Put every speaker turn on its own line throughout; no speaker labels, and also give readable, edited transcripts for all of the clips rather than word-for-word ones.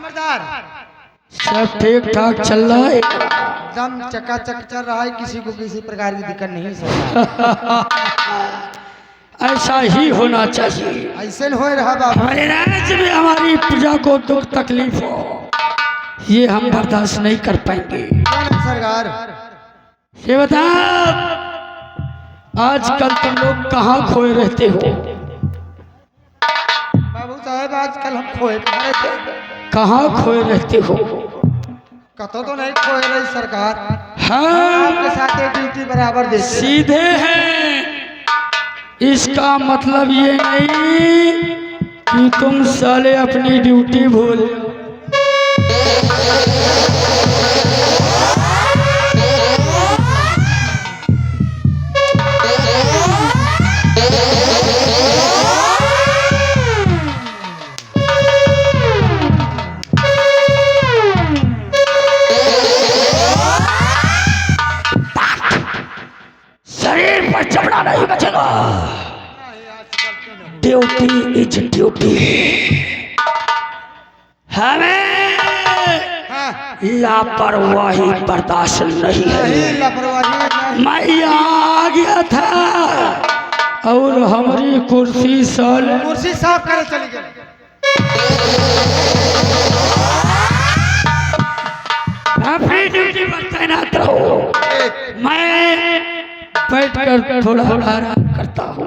नंबरदार।
सब ठीक ठाक चल रहा है,
एकदम चकाचक चल रहा है, किसी को किसी प्रकार की दिक्कत नहीं है।
ऐसा ही होना चाहिए।
ऐसे हो रहा बाबू।
हमारे राज्य में हमारी प्रजा को दुख तकलीफ हो, ये हम बर्दाश्त नहीं कर पाएंगे।
सरकार
ये बता, आजकल तुम लोग कहाँ खोए रहते हो?
बाबू साहब आजकल हम खोए पड़े थे।
कहाँ खोए रहते हो?
कतो तो नहीं खोए रही सरकार।
हाँ,
आपके साथ ये ड्यूटी बराबर देते हैं।
सीधे हैं। इसका मतलब ये नहीं कि तुम साले अपनी ड्यूटी भूल। शरीर पर चमड़ा नहीं बचेगा। Duty is duty. हमें लापरवाही बर्दाश्त नहीं है।
लापरवाही
मैं यहाँ आ गया था और हमारी कुर्सी
कुर्सी साफ करे चली गई।
अपनी ड्यूटी पर तैनात रहो। मैं बैठ कर थोड़ा आराम करता हूँ।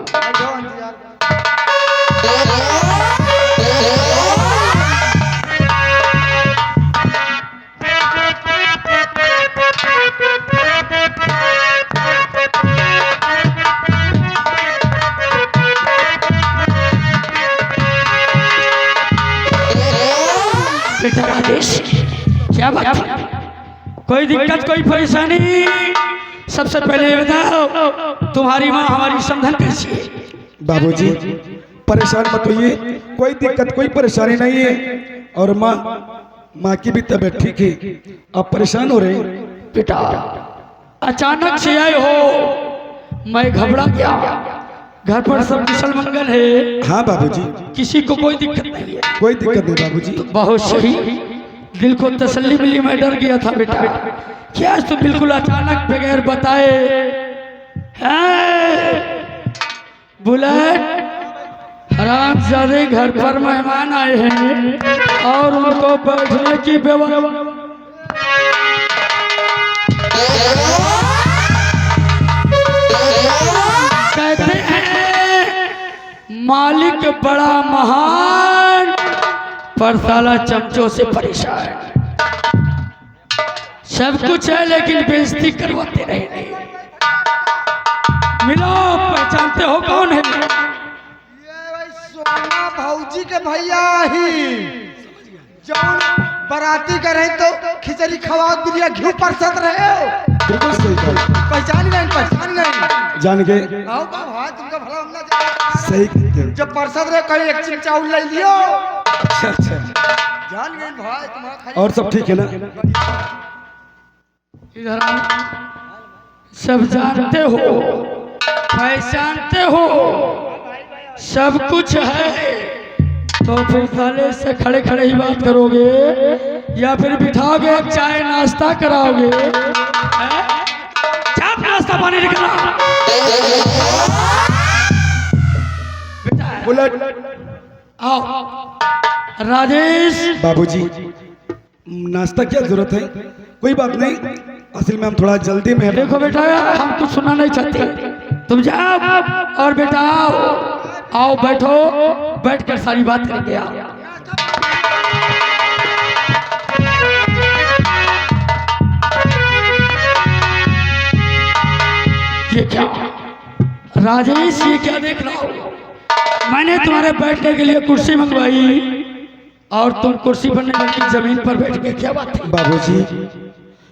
बेटा राजेश, क्या बात है? कोई दिक्कत, कोई परेशानी? सबसे पहले बताओ, तुम्हारी माँ हमारी समधन कैसी है?
बाबूजी परेशान मत होइए, कोई दिक्कत कोई परेशानी नहीं है। और माँ की भी तबीयत ठीक है। आप परेशान हो रहे हैं?
बेटा अचानक से आए हो, मैं घबरा गया। घर पर सब कुशल मंगल है?
हाँ बाबूजी,
किसी को कोई दिक्कत नहीं है?
कोई दिक्कत नहीं बाबूजी।
बहुत सही, दिल को तसल्ली मिली। मैं डर गया था बेटा, क्या तो बिल्कुल अचानक बगैर बताए। बुलेट हरामजादे घर पर मेहमान आए हैं और उनको बैठने की व्यवस्था। कहते हैं मालिक बड़ा महान, पर साला चमचों से परेशान। सब कुछ है लेकिन बेइज्जती करवाते रहे। मिलो, पहचानते हो कौन है?
ये भाई सोना भौजी के भैया ही जौन बराती करे तो खिचड़ी खवा दिलिया घी परसत रहे हो।
बिल्कुल सही कहा।
पहचान गए
जान गए।
आओ का भाई तुमका भला हमला जाए।
सही कहते हैं।
जब परसत रहे कहीं एक चिम चावल ले लियो।
अच्छा अच्छा,
जान गए भाई तुम्हारा।
और सब ठीक है ना?
इधर आओ। सब जानते हो, पहचानते हो, सब कुछ है, तो फिर साले से खड़े खड़े ही बात करोगे या फिर बिठाओगे, चाय नाश्ता कराओगे? चाप नाश्ता पानी निकला।
बुलेट
आओ राजेश।
बाबूजी नाश्ता क्या जरूरत है? कोई बात नहीं, असल में हम थोड़ा जल्दी में हैं।
देखो बेटा, हम कुछ सुनना नहीं चाहते, तुम जाओ। और बेटा आओ बैठो, बैठ कर सारी बात करेंगे। आओ। ये क्या राजेश, ये क्या देख रहा हो? मैंने तुम्हारे बैठने के लिए कुर्सी मंगवाई और तुम कुर्सी पर नहीं बल्कि जमीन पर बैठ के, क्या बात है?
बाबूजी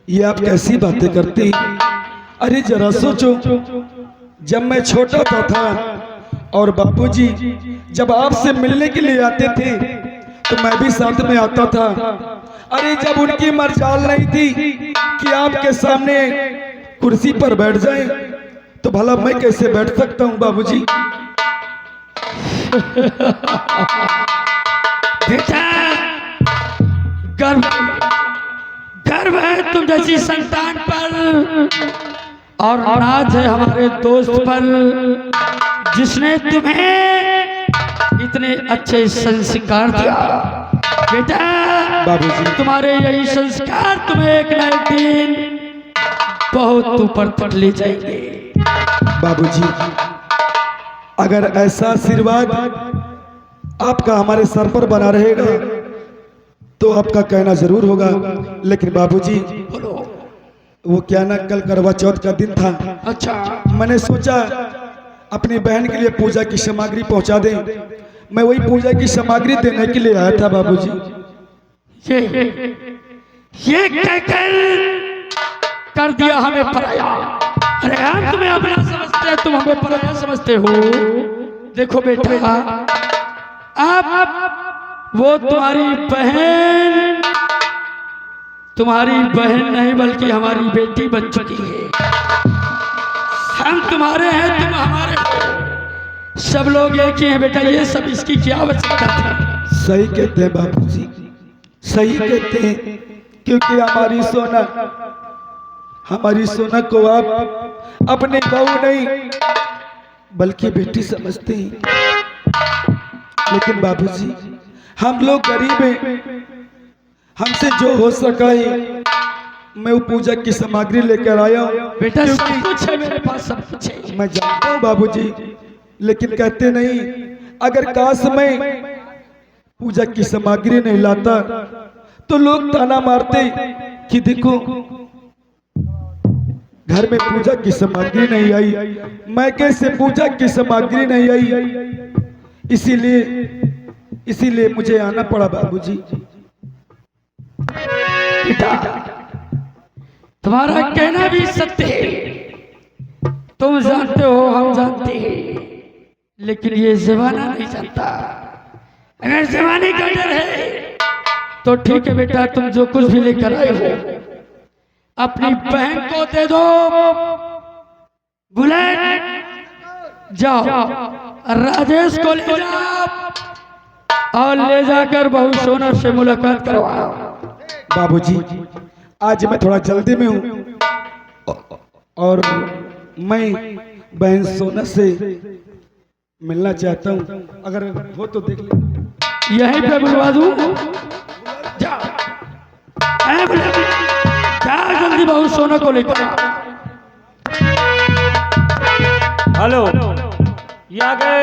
ये आप कैसी बातें करते हैं? अरे जरा सोचो, जब मैं छोटा था और बाबूजी जब आपसे मिलने के लिए आते थे तो मैं भी साथ में आता था। अरे जब उनकी मर्जाल नहीं थी कि आपके सामने कुर्सी पर बैठ जाए, तो भला मैं कैसे बैठ सकता हूँ बाबूजी?
बेटा गर्व गर्व है तुम जैसी संतान पर, और नाज है हमारे दोस्त पर जिसने तुम्हें इतने अच्छे संस्कार दिया। बेटा
बाबूजी।
तुम्हारे यही संस्कार तुम्हें एक न एक दिन बहुत ऊपर तक ले जाएंगे।
बाबूजी, अगर ऐसा आशीर्वाद आपका हमारे सर पर बना रहेगा तो आपका कहना जरूर होगा। लेकिन बाबूजी, वो क्या ना, कल करवा चौथ का दिन था।
अच्छा,
मैंने सोचा अपनी बहन के लिए पूजा की सामग्री पहुंचा दें। मैं वही पूजा की सामग्री देने के लिए आया था बाबूजी।
ये कहकर कर दिया हमें पराया। अरे हम तुम्हें अपना समझते हैं, तुम हमें पराया समझते हो। देखो बेटा, अब वो तुम्हारी बहन नहीं बल्कि हमारी बेटी बन चुकी है। हम तुम्हारे हैं, तुम हमारे हो। सब लोग एक ही हैं बेटा, ये सब इसकी क्या आवश्यकता थी।
सही कहते हैं बाबूजी, सही कहते हैं, क्योंकि हमारी सोना को आप अपने बहू नहीं बल्कि बेटी समझते हैं। लेकिन बाबूजी, हम लोग गरीब हैं, हमसे जो हो सका है मैं वो पूजा की सामग्री लेकर आया हूँ।
बेटा सब कुछ है मेरे पास, सब कुछ है।
मैं जानता हूँ बाबूजी, लेकिन कहते नहीं, अगर काश मैं पूजा की सामग्री नहीं लाता तो लोग ताना मारते कि देखो घर में पूजा की सामग्री नहीं आई, मैं कैसे पूजा की सामग्री नहीं आई। इसीलिए मुझे आना पड़ा बाबूजी।
बेटा तुम्हारा कहना भी सत्य है, तुम जानते हो, हम जानते हैं, लेकिन ये जमाना नहीं जानता। अगर जमाने का डर है तो ठीक है बेटा, तुम जो कुछ भी लेकर आए हो अपनी बहन को दे दो। बुलेट जाओ, राजेश को ले जाओ और ले जाकर बहू सोना से मुलाकात करवाओ।
बाबूजी, आज मैं थोड़ा जल्दी में हूँ और मैं बहन सोना से मिलना चाहता हूँ। अगर हो तो देख ले।
यहीं पे बुलवा दूँ? जाओ, क्या जल्दी बहू सोना को लेकर।
हेलो, ये आ गए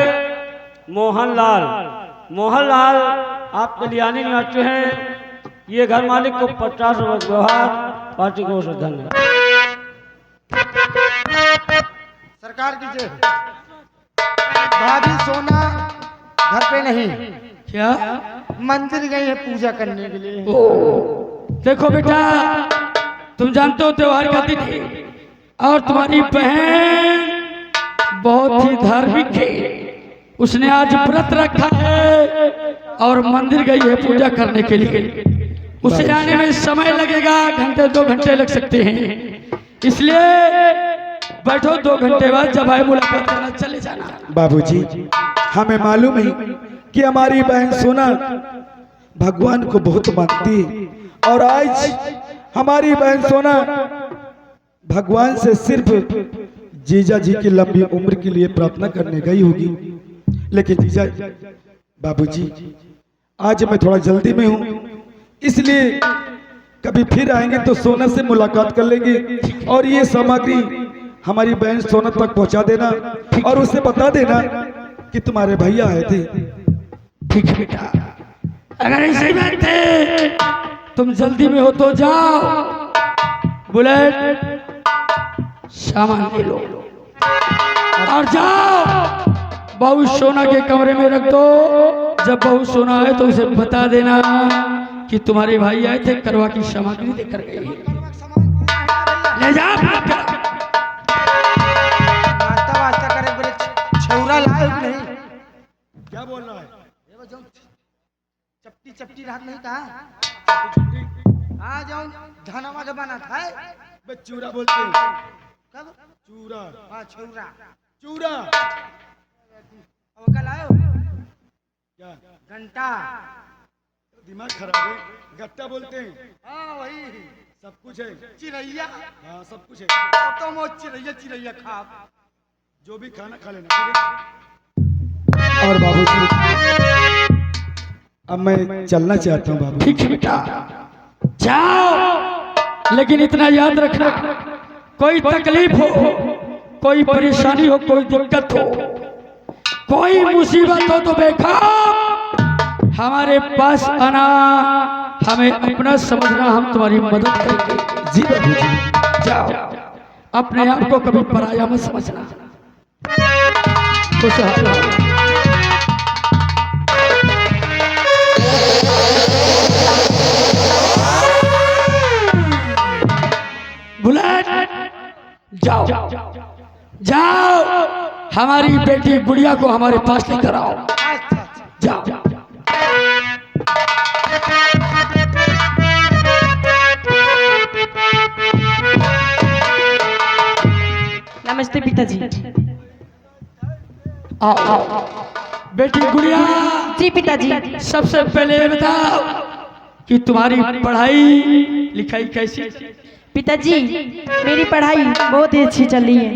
मोहनलाल। मोहनलाल आपके लिए आने नहीं आते हैं। ये घर मालिक को 50 रुपये व्यवहार, पार्टी को धन्यवाद।
सरकार की जय। भाभी सोना घर पे नहीं,
क्या
मंदिर गई है पूजा करने के लिए।
देखो बेटा, तुम जानते हो त्योहार का दिन है और तुम्हारी बहन बहुत ही धार्मिक है। उसने आज व्रत रखा है और मंदिर गई है पूजा करने के लिए। उसे आने में समय लगेगा, घंटे 2 घंटे लग सकते हैं। इसलिए बैठो, 2 घंटे बाद जब आए मुलाकात करना चले जाना।
बाबूजी, हमें मालूम है कि हमारी बहन सोना भगवान को बहुत मानती है और आज हमारी बहन सोना भगवान से सिर्फ जीजा जी की लंबी उम्र के लिए प्रार्थना करने गई होगी। लेकिन जीजा बाबूजी, आज मैं थोड़ा जल्दी में हूँ, इसलिए कभी फिर आएंगे तो सोना से मुलाकात कर लेंगे और ये सामग्री हमारी बहन सोना तक पहुंचा देना और उसे बता देना कि तुम्हारे भैया आए थे।
ठीक है बेटा, अगर ऐसी बात है तुम जल्दी में हो तो जाओ, बुलेट सामान ले लो और जाओ बहू सोना के कमरे में रख दो। जब बहू सोना आए तो उसे बता देना कि तुम्हारे भाई आए थे, करवा की सामग्री देकर गए। ले जा,
वास्ता करे बोले छौरा लाए कि नहीं?
क्या बोल रहा है?
चपटी चपटी रात नहीं कहा आ जाऊं धनवा के बना था।
बे चूरा बोलते हैं।
कब
चूरा?
हाँ छौरा
चूरा
अब कल आयो
क्या?
घंटा
दिमाग खराब है, गट्टा बोलते हैं।
हाँ वही
सब कुछ है।
चिरैया।
हाँ सब कुछ है।
तो मो चिरैया चिरैया खा।
जो भी खाना खा लेना, ठीक है? और बाबूजी, अब मैं चलना चाहता हूँ बाबू।
ठीक है बेटा, जाओ, लेकिन इतना याद रखना, कोई तकलीफ हो, कोई परेशानी हो, कोई दिक्कत हो, कोई मुसीबत हो तो बेखौफ हमारे पास आना, हमें अपना समझना, हम तुम्हारी मदद करेंगे।
जी बाबूजी।
जाओ, अपने आप को कभी पराया मत समझना। खुशहाल रहो। बुलेट, जाओ जाओ, हमारी बेटी गुड़िया को हमारे पास लेकर आओ।
अच्छा
जाओ।
नमस्ते पिताजी।
आओ आओ, बेटी गुड़िया,
जी पिताजी।
सबसे पहले ये बताओ कि तुम्हारी पढ़ाई लिखाई कैसी?
पिताजी मेरी पढ़ाई बहुत ही अच्छी चल रही है।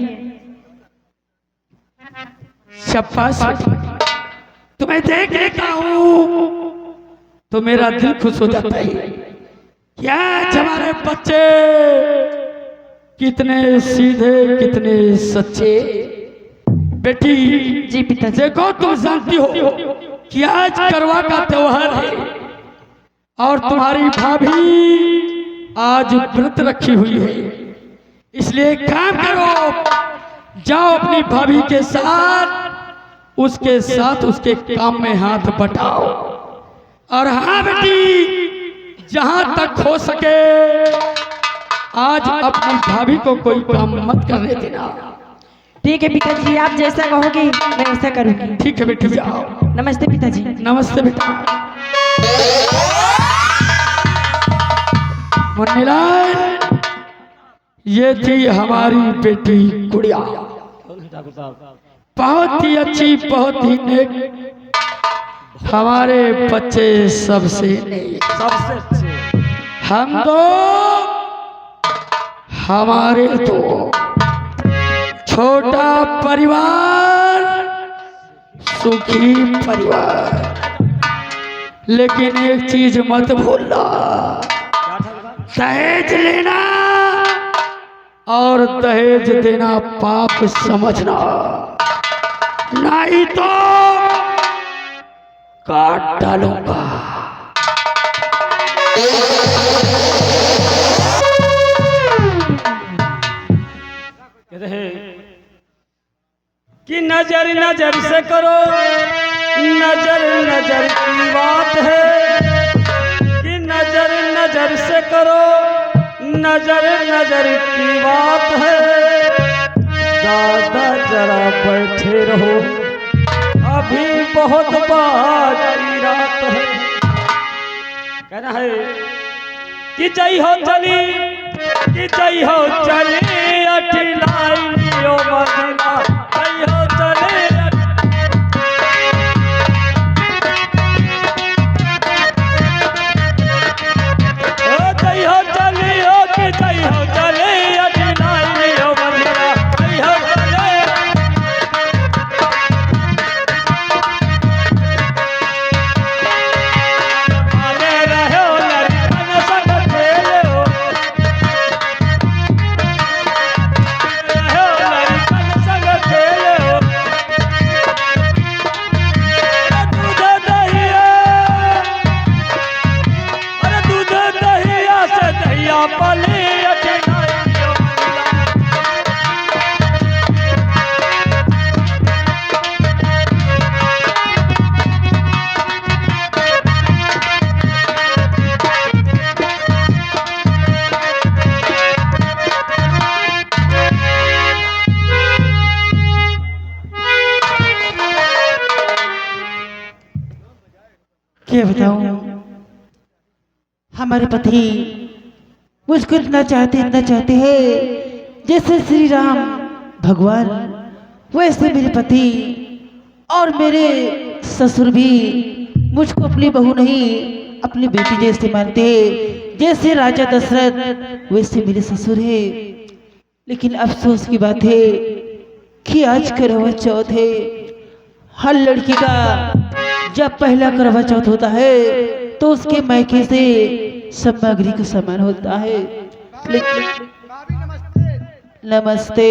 शाबाश, तुम्हें देख लेता हूँ तो मेरा दिल खुश हो जाता है। क्या हमारे बच्चे कितने सीधे, कितने सच्चे। बेटी
जी पिताजी।
देखो, तुम जानती हो कि आज करवा का त्योहार है और तुम्हारी भाभी आज व्रत रखी हुई है, इसलिए काम करो, जाओ अपनी भाभी के साथ उसके काम में हाथ बटाओ। और हाँ बेटी, जहां तक हो सके आज अपनी भाभी को कोई काम मत करने देना।
ठीक है पिताजी, आप जैसा कहोगे मैं ऐसा करूंगी।
ठीक है बेटी, जाओ।
नमस्ते पिताजी।
नमस्ते बेटा। मुन्नीलाल, ये थी हमारी बेटी गुड़िया,
ठाकुर साहब,
बहुत ही अच्छी, बहुत ही नेक, हमारे बच्चे सबसे नेक,
सबसे अच्छे।
हम तो हमारे तो छोटा परिवार, सुखी परिवार। लेकिन एक चीज मत भूलना, दहेज लेना और दहेज देना पाप समझना, नहीं तो काट डालूंगा।
कहते हैं कि नजर नजर से करो, नजर नजर की बात है, कि नजर नजर से करो, नजर नजर की बात है। दादा जरा बैठे रहो, अभी बहुत बाकी रात है। कहना है कि जय हो चली, कि जय हो चली अठिलाई लियो मदीना, जय हो चली ओ जय हो चली, ओ कि जय हो चली अठिलाई लियो मदीना, जय हो चली। माने रहो लड़कन संग खेलो, रहो लड़कन संग खेलो। अरे दूध दहिया, अरे दूध दहिया से दहिया पली अठिलाई लियो मदीना।
क्या बताऊं, हमारे पति मुझको इतना चाहते हैं जैसे श्री राम भगवान, वैसे मेरे पति और मेरे ससुर भी मुझको अपनी बहू नहीं अपनी बेटी जैसे मानते हैं, जैसे राजा दशरथ वैसे मेरे ससुर है। लेकिन अफसोस की बात है कि आज करवा चौथ है। हर लड़की का जब पहला करवा चौथ होता है तो उसके मायके से सामग्री का सामान होता है। लेकिन
भाभी नमस्ते।
नमस्ते,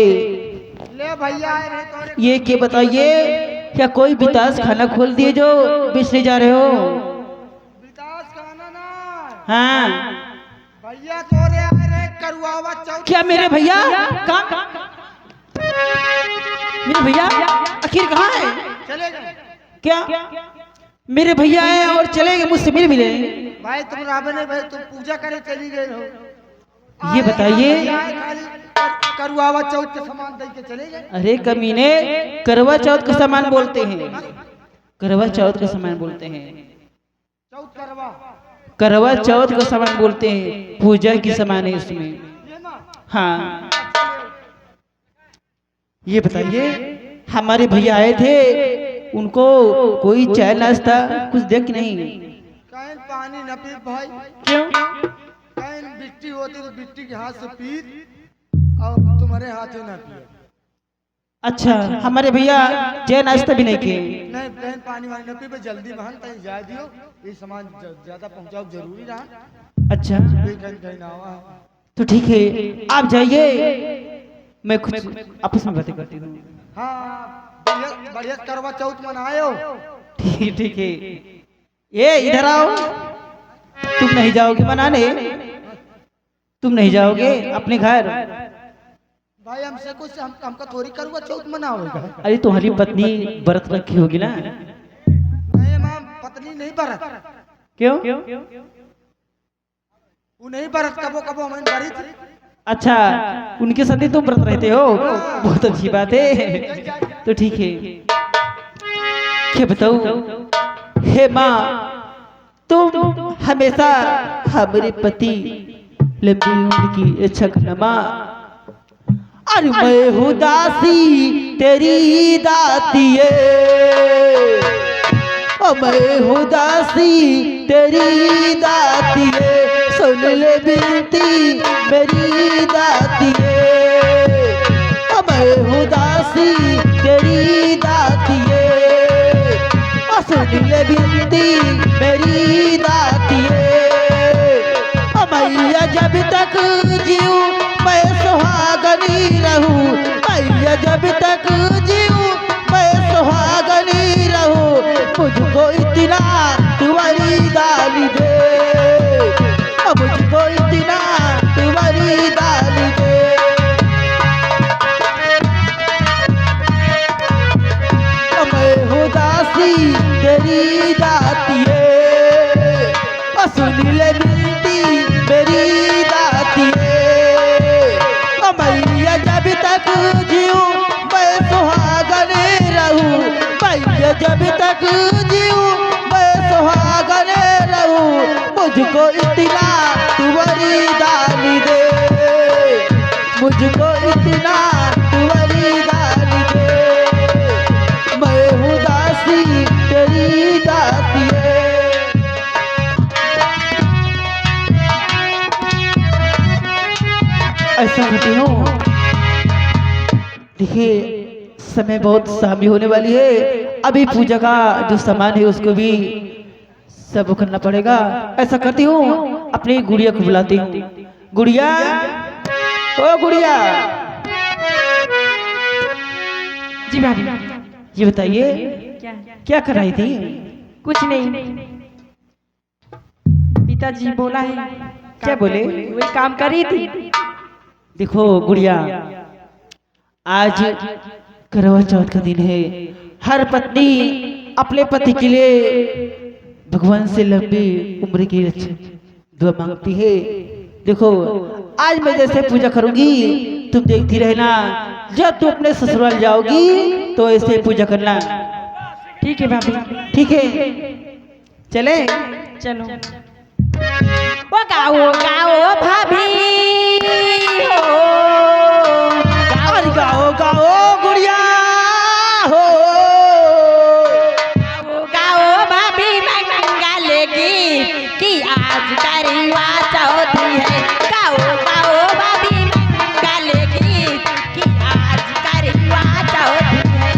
ले भैया आए रहे तोरे।
ये क्या बताइए, क्या कोई बितास खाना खोल दिए जो बेचने जा रहे हो?
विकास खाना ना।
हाँ,
भैया तोरे आए रहे करुआवा चौथ।
क्या मेरे भैया? कहाँ? मेरे भैया आखिर कहाँ है?
चले गए
क्या मेरे भैया आए और चले गए, मुझसे मिले?
भाई, तुम रावण है भाई, तुम पूजा करे चली गए हो।
ये बताइए।
करुआवा चौथ के सामान दे के चले गए।
अरे कमीने, करवा चौथ का सामान बोलते हैं, करवा चौथ का सामान बोलते हैं,
चौथ करवा
करवा चौथ का सामान बोलते हैं, पूजा की सामान है उसमें।
ये ना।
हाँ, ये बताइए, हमारे भैया आए थे, उनको कोई चाय नाश्ता कुछ दे कि नहीं?
कैन पानी न पी भाई।
क्यों?
कैन बिट्टी होती तो बिट्टी के हाथ से पी और तुम्हारे हाथ से ना पिए।
अच्छा, हमारे भैया चाय नाश्ता भी नहीं किए?
नहीं, कैन पानी वानी न पी पे जल्दी महन तई जा दियो। ये सामान ज्यादा पहुंचाओ जरूरी रहा।
अच्छा,
कोई कहीं कहीं ना आवा है।
तो ठीक है, आप जाइए, मैं कुछ आपस में बातें करती हूँ।
हाँ, बढ़िया बढ़िया करवा चौथ मनायो।
ठीक है, ये इधर आओ। तुम नहीं जाओगे मनाने? तुम नहीं जाओगे अपने घर?
भाई हमसे कुछ हमका थोड़ी करवा चौथ मनाओगे।
अरे तुम्हारी पत्नी व्रत रखी होगी ना?
नहीं मां, पत्नी नहीं बरत।
क्यों?
वो नहीं बरत, कबो कबो हमें बरी थी।
अच्छा, उनके साथ ही तुम व्रत रहते हो, बहुत अच्छी बात है। तो ठीक है, क्या बताऊं, हे माँ, तुम हमेशा हमारे पति लंबी उम्र की इच्छा करना माँ। अरे मैं हूँ दासी तेरी दातिये, ओ मैं हूँ दासी तेरी दातिये, सुन ले बिनती मेरी दातिये, ओ मैं हूँ दासी तेरी दातिये, ओ सुन ले बिनती मेरी दातिये, ओ मैया जब तक जीऊं मैं सुहागनी रहूं, मैया जब तक जीऊं मैं सुहागनी रहूं, मुझको इतना तुम्हारी दाल दे, मुझको इतना तुम्हारी दाल दे। मैं हूँ दासी तेरी दातिये, सुन ले बिनती मेरी दातिये, मैया जब तक जीऊं मैं सुहागन रहूं, मैया जब तक जीऊं मैं सुहागन रहूं, मुझको इतना तुम्हारी दाल दे, मुझको इतना तुम्हारी दाल दे, मैं हूँ दासी तेरी दातिये। ऐसा करती हूँ। देखिए, समय बहुत शामी होने वाली है, अभी पूजा का जो सामान है उसको भी सब करना पड़ेगा। ऐसा करती हूँ, अपनी गुड़िया को बुलाती हूँ। गुड़िया, ओ गुड़िया।
जी भाभी।
ये बताइए,
क्या?
क्या कर रही थी?
कुछ नहीं, पिताजी बोला है।
क्या बोले?
वही काम कर रही थी।
देखो गुड़िया, आज करवा चौथ का दिन है। हर पत्नी अपने पति के लिए भगवान से लंबी उम्र की दुआ मांगती है। देखो, आज मैं जैसे पूजा करूंगी तुम देखती रहना, जब तुम अपने ससुराल जाओगी तो ऐसे पूजा करना।
ठीक है भाभी।
ठीक है, चले?
चलो। वो गाओ गाओ भाभी हो,
अरे गाओ गाओ गुड़िया हो,
गाओ गाओ भाभी मंगल गीत आज करवा चौथी है। गाओ गाओ भाभी मंगल गीत कि आज करवा चौथी है।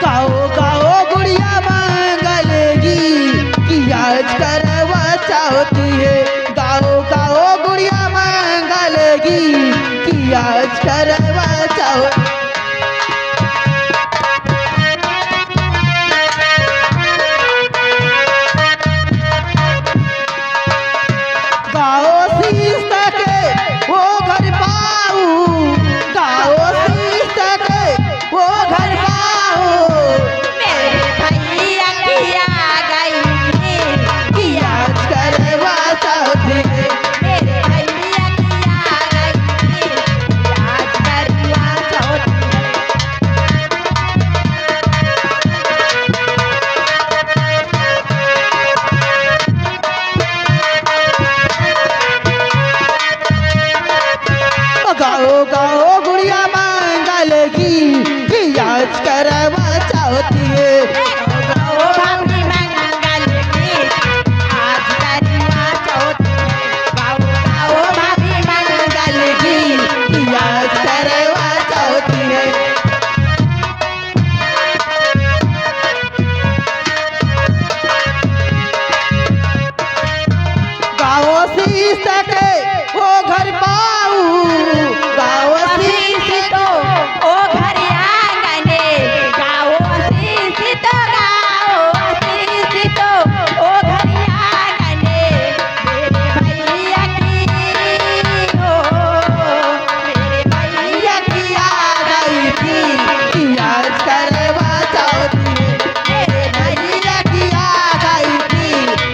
गाओ गाओ गुड़िया मंगल गीत कि आज करवा चौथी है। गाओ गाओ गुड़िया मंगल गीत कि आज करवा चौथी। गाओ शीश के वो घर पाऊ, गाओ शीश के वो घर पाऊ।
मेरे भैया की आ गई
कि आज करवा चौथी है।
मेरे भैया की आ गई आज करवा चौथी है।
गाओ गाओ गुड़िया मंगल गीत कि आज करवा चौथी है।
गाओ भाभी मंगल गीत आज करवा चौथी है। गाओ गाओ भाभी मंगल गीत
कि आज करवा चौथी है। गाओ शीश के वो घर पाऊ, गाओ शीश
शीश तो ओ घर आंगने। गाओ शीश तो गाओ शीश तो ओ घर आंगने। मेरे भैया की हो मेरे भैया
की आ गई थी कि आज करवा चौथी है।
मेरे
भैया की आ गई थी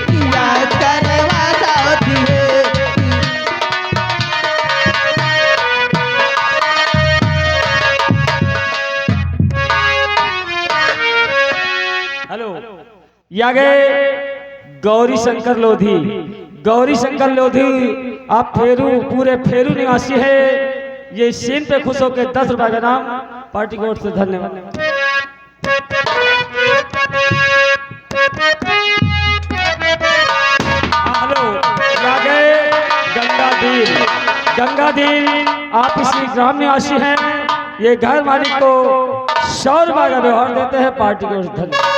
कि आज करवा चौथी है।
हेलो, ये आ गए गौरी शंकर लोधी। गौरी शंकर लोधी आप फेरू पूरे फेरू निवासी है। ये सीन पे खुश होकर 10 रुपए का नाम पार्टी की ओर से धन्यवाद। हेलो, ये आ गए गंगादीन। गंगादीन आप इसी ग्राम निवासी हैं। ये घर मालिक को 100 रुपए का व्यवहार देते हैं पार्टी की ओर से धन्यवाद।